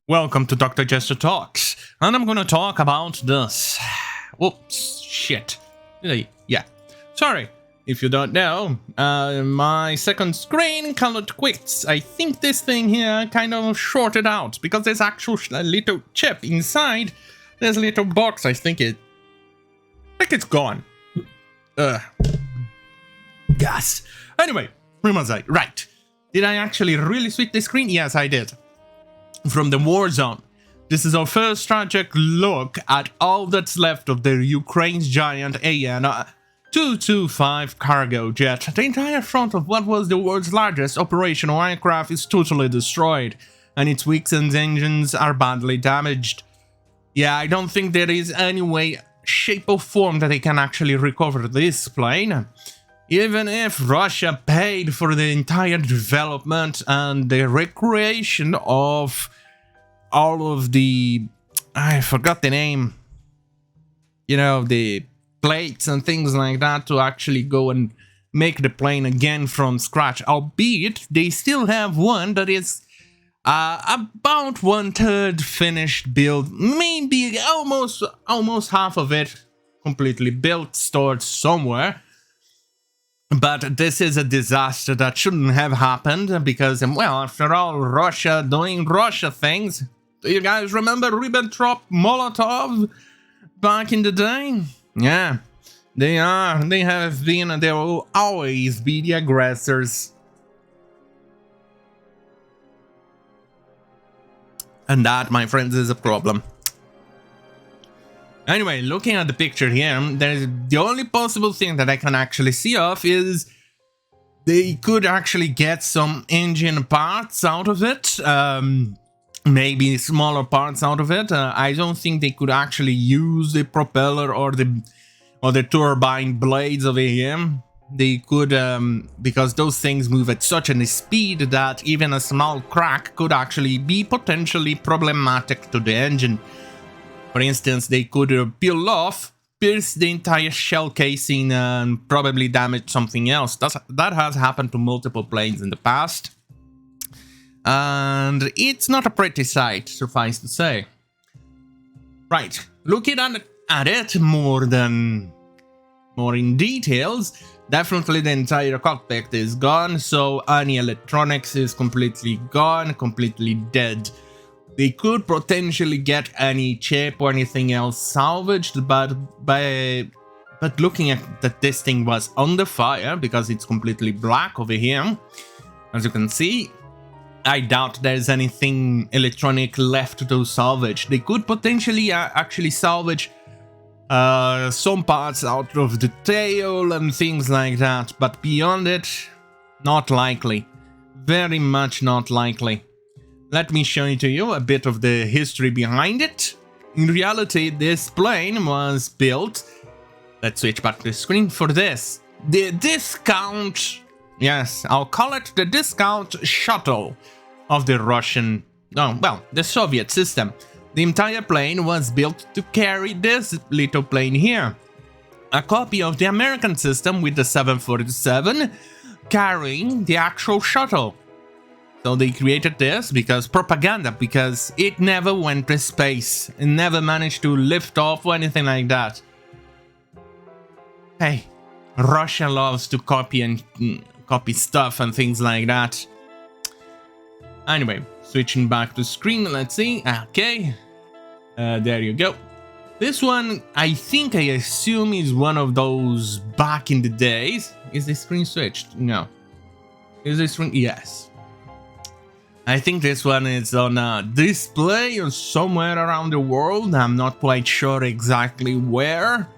Welcome to Dr. Jester Talks, and I'm gonna talk about this. Whoops, shit. Yeah. Sorry, if you don't know, my second screen colored quits. I think this thing here kind of shorted out, because there's actual little chip inside. There's a little box, I think it's gone. Gas. Anyway, where was I? Right. Did I actually really switch the screen? Yes, I did. From the war zone. This is our first tragic look at all that's left of the Ukraine's giant An-225 cargo jet. The entire front of what was the world's largest operational aircraft is totally destroyed, and its wings and engines are badly damaged. Yeah, I don't think there is any way, shape or form that they can actually recover this plane. Even if Russia paid for the entire development and the recreation of all of the, I forgot the name, you know, the plates and things like that to actually go and make the plane again from scratch, albeit they still have one that is about 1/3 finished build, maybe almost half of it completely built, stored somewhere. But this is a disaster that shouldn't have happened because, well, after all, Russia doing Russia things. Do you guys remember Ribbentrop-Molotov back in the day? Yeah, they have been, and they will always be the aggressors. And that, my friends, is a problem. Anyway, looking at the picture here, the only possible thing that I can actually see of is they could actually get some engine parts out of it, maybe smaller parts out of it. I don't think they could actually use the propeller or the turbine blades over here. They could, because those things move at such a speed that even a small crack could actually be potentially problematic to the engine. For instance, they could pierce the entire shell casing and probably damage something else. That has happened to multiple planes in the past. And it's not a pretty sight, suffice to say. Right, looking at it more in details, definitely the entire cockpit is gone, so any electronics is completely gone, completely dead. They could potentially get any chip or anything else salvaged, but looking at that this thing was under fire because it's completely black over here, as you can see, I doubt there's anything electronic left to salvage. They could potentially actually salvage some parts out of the tail and things like that, but beyond it, not likely. Very much not likely. Let me show to you a bit of the history behind it. In reality, this plane was built, let's switch back to the screen for this. The discount, yes, I'll call it the discount shuttle of the Russian, the Soviet system. The entire plane was built to carry this little plane here. A copy of the American system with the 747 carrying the actual shuttle. So they created this because propaganda, because it never went to space. It never managed to lift off or anything like that. Hey, Russia loves to copy stuff and things like that. Anyway, switching back to screen, let's see. Okay, there you go. This one, I assume is one of those back in the days. Is the screen switched? No. Is the screen? Yes. I think this one is on a display or somewhere around the world. I'm not quite sure exactly where.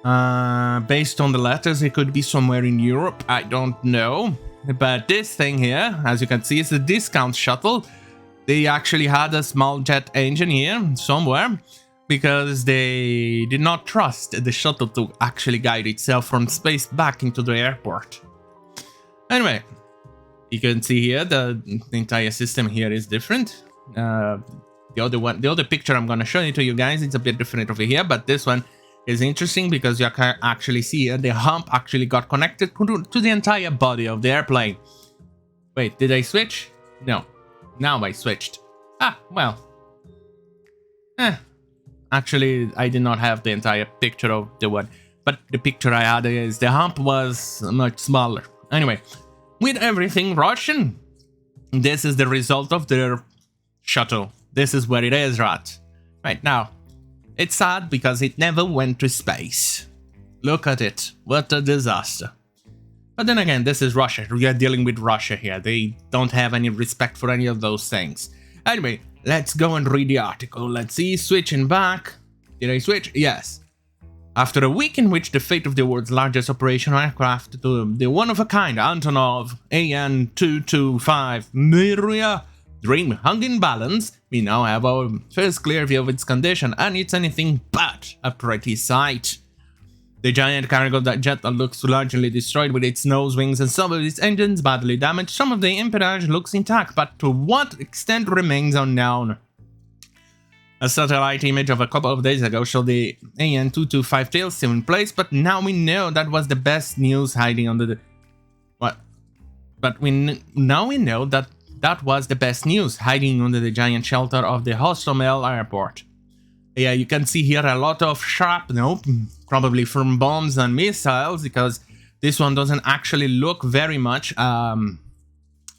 Based on the letters, it could be somewhere in Europe. I don't know. But this thing here, as you can see, is the discount shuttle. They actually had a small jet engine here somewhere because they did not trust the shuttle to actually guide itself from space back into the airport. Anyway. You can see here the entire system here is different. The other picture I'm gonna show it to you guys, it's a bit different over here, but this one is interesting because you can actually see here the hump actually got connected to the entire body of the airplane. Wait, did I switch? No. Now I switched. Well. Actually, I did not have the entire picture of the one. But the picture I had is the hump was much smaller. Anyway, with everything Russian, this is the result of their shuttle. This is where it is, right now. It's sad because it never went to space. Look at it. What a disaster. But then again, this is Russia. We are dealing with Russia here. They don't have any respect for any of those things. Anyway, let's go and read the article. Let's see, switching back. Did I switch? Yes. After a week in which the fate of the world's largest operational aircraft, the one-of-a-kind Antonov An-225 Mriya dream hung in balance, we now have our first clear view of its condition, and it's anything but a pretty sight. The giant cargo jet that looks largely destroyed with its nose, wings, and some of its engines badly damaged. Some of the empennage looks intact, but to what extent remains unknown. A satellite image of a couple of days ago showed the An-225 tail still in place, but now we know that was the best news hiding under the... What? But now we know that that was the best news hiding under the giant shelter of the Horseyfootage airport. Yeah, you can see here a lot of shrapnel, probably from bombs and missiles, because this one doesn't actually look very much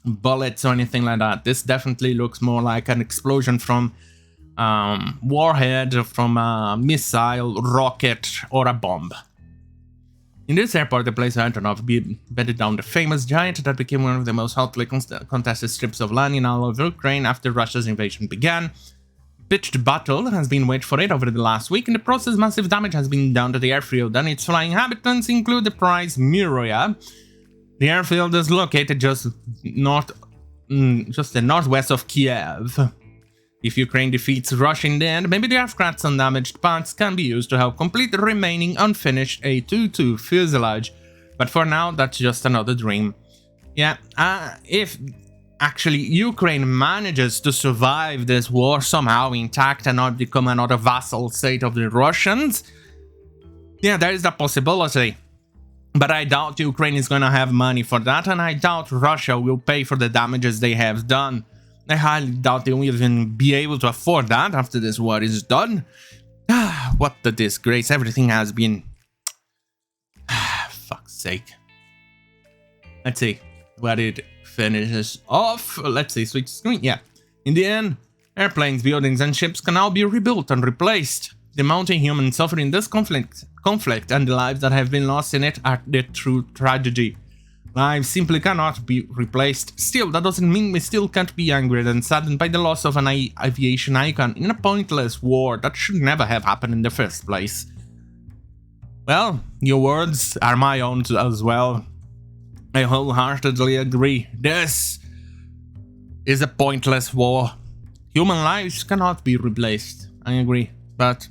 bullets or anything like that. This definitely looks more like an explosion from warhead, from a missile, rocket, or a bomb. In this airport, the place Antonov bedded down the famous giant that became one of the most hotly contested strips of land in all of Ukraine after Russia's invasion began. Pitched battle has been waged for it over the last week. In the process, massive damage has been done to the airfield, and its flying inhabitants include the prize Mriya. The airfield is located just the northwest of Kiev. If Ukraine defeats Russia in the end, maybe the aircraft's undamaged parts can be used to help complete the remaining unfinished A-22 fuselage. But for now, that's just another dream. Yeah, if actually Ukraine manages to survive this war somehow intact and not become another vassal state of the Russians, yeah, there is that possibility. But I doubt Ukraine is going to have money for that, and I doubt Russia will pay for the damages they have done. I highly doubt they will even be able to afford that after this war is done. What a disgrace. Everything has been... fuck's sake. Let's see where it finishes off. Let's see, switch screen. Yeah. In the end, airplanes, buildings, and ships can now be rebuilt and replaced. The mounting human suffering in this conflict and the lives that have been lost in it are the true tragedy. Lives simply cannot be replaced. Still, that doesn't mean we still can't be angry and saddened by the loss of an aviation icon in a pointless war that should never have happened in the first place. Well, your words are my own as well. I wholeheartedly agree. This is a pointless war. Human lives cannot be replaced. I agree. But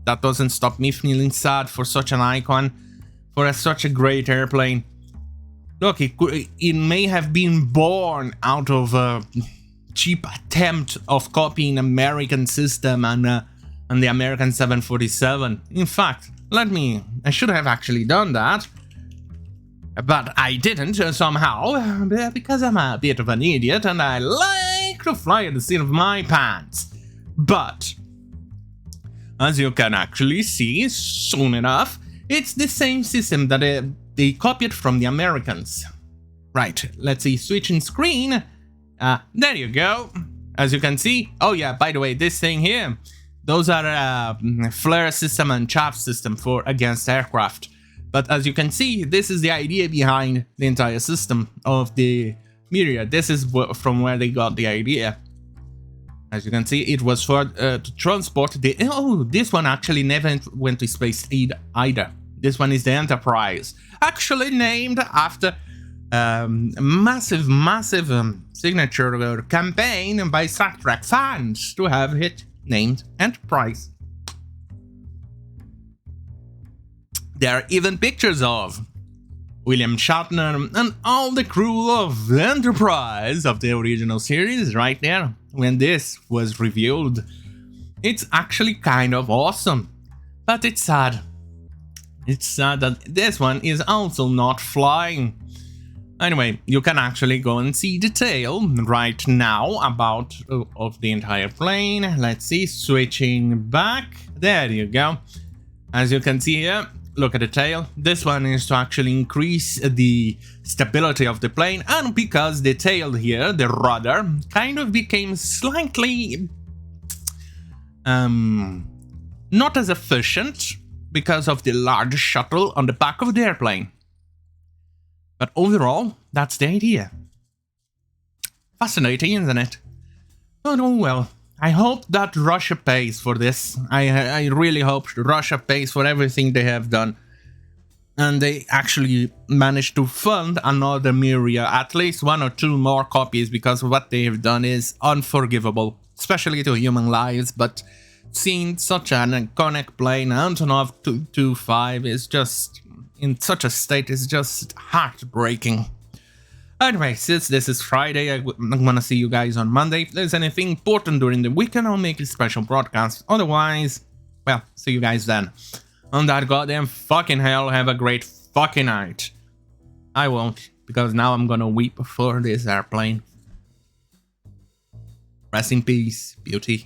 that doesn't stop me feeling sad for such an icon, for such a great airplane. Look, it may have been born out of a cheap attempt of copying American system and the American 747. In fact, I should have actually done that, but I didn't somehow, because I'm a bit of an idiot and I like to fly at the seat of my pants. But, as you can actually see soon enough, it's the same system that they copied from the Americans. Right, let's see, switching screen. There you go. As you can see, oh yeah, by the way, this thing here, those are flare system and chaff system for against aircraft. But as you can see, this is the idea behind the entire system of the Mriya. This is from where they got the idea. As you can see, it was for to transport the... Oh, this one actually never went to space either. This one is the Enterprise, actually named after massive signature campaign by Star Trek fans to have it named Enterprise. There are even pictures of William Shatner and all the crew of the Enterprise of the original series right there when this was revealed. It's actually kind of awesome, but it's sad. It's sad that this one is also not flying. Anyway, you can actually go and see detail right now about of the entire plane. Let's see, switching back. There you go. As you can see here, look at the tail. This one is to actually increase the stability of the plane, and because the tail here, the rudder, kind of became slightly not as efficient because of the large shuttle on the back of the airplane. But overall, that's the idea. Fascinating, isn't it? But oh well. I hope that Russia pays for this. I really hope Russia pays for everything they have done. And they actually managed to fund another Mriya, at least 1 or 2 more copies, because what they have done is unforgivable, especially to human lives. But seeing such an iconic plane, Antonov 225, is just in such a state, is just heartbreaking. Anyway, since this is Friday, I'm gonna see you guys on Monday. If there's anything important during the weekend, I'll make a special broadcast. Otherwise, well, see you guys then. On that goddamn fucking hell, have a great fucking night. I won't, because now I'm gonna weep for this airplane. Rest in peace, beauty.